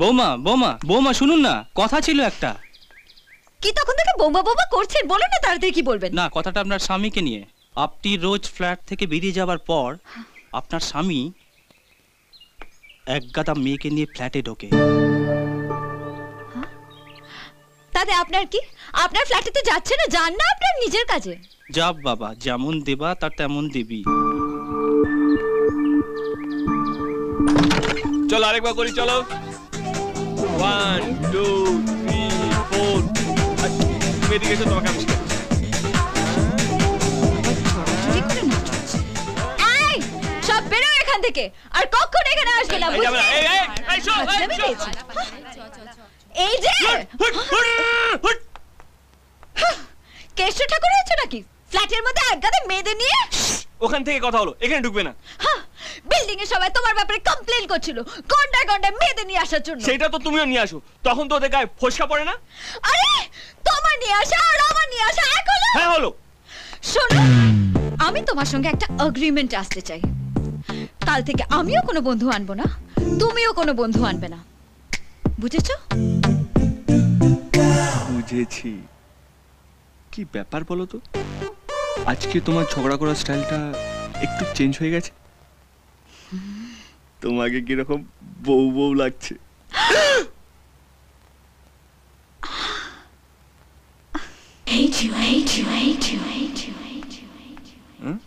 বৌমা বৌমা বৌমা শুনুন না, কথা ছিল একটা। কি তখন থেকে বোমা বোমা করছেন? বলুন না তাড়াতাড়ি কি বলবেন। না, কথাটা আপনার স্বামীকে নিয়ে। আপনি রোজ ফ্ল্যাট থেকে বেরিয়ে যাবার পর আপনার স্বামী এক গাদা মেয়েকে নিয়ে ফ্ল্যাটে ঢোকে। তাতে আপনার কি? আপনার ফ্ল্যাটে তো যাচ্ছে না, যান না আপনার নিজের কাজে। যাব বাবা, যেমন দেবা তার তেমন দেবী। চলো আরেকবার করি, চলো। 1 2 3 4। তুমি এদিকে এসো, তোমাকে আমি শেখাচ্ছি। এই সব বেরো এখান থেকে, আর কখনো এখানে আসবে না, বুঝলে? এই শোন, এই যে কেষ্ট ঠাকুর হয়েছে নাকি ফ্ল্যাটের মধ্যে এক গাদা মেয়েদের নিয়ে? ওখান থেকে কথা হলো, এখানে ঢুকবে না। বিল্ডিং এ সবাই তোমার ব্যাপারে কমপ্লেইন করছিল, গন্ডা গন্ডা মেয়েদের নিয়ে আসার জন্য। সেটা তো তুমিও নিয়ে আসো, তখন তো ওদের গায়ে ফসকা পড়ে না। আরে তোমার নিয়ে আসা আর আমার নিয়ে আসা এক হলো? হ্যাঁ হলো। শোনো, আমি তোমার সঙ্গে একটা এগ্রিমেন্ট আসতে চাই। কাল থেকে আমিও কোনো বন্ধু আনবো না, তুমিও কোনো বন্ধু আনবে না, বুঝেছো? বুঝেছি। কি ব্যাপার বলো তো, আজকে তোমার ঝগড়া করার স্টাইলটা একটু চেঞ্জ হয়ে গেছে। তোমাকে কিরকম বউ বউ লাগছে। Hate you, hate you, hate you, hate you, hate you, hate you. Hmm?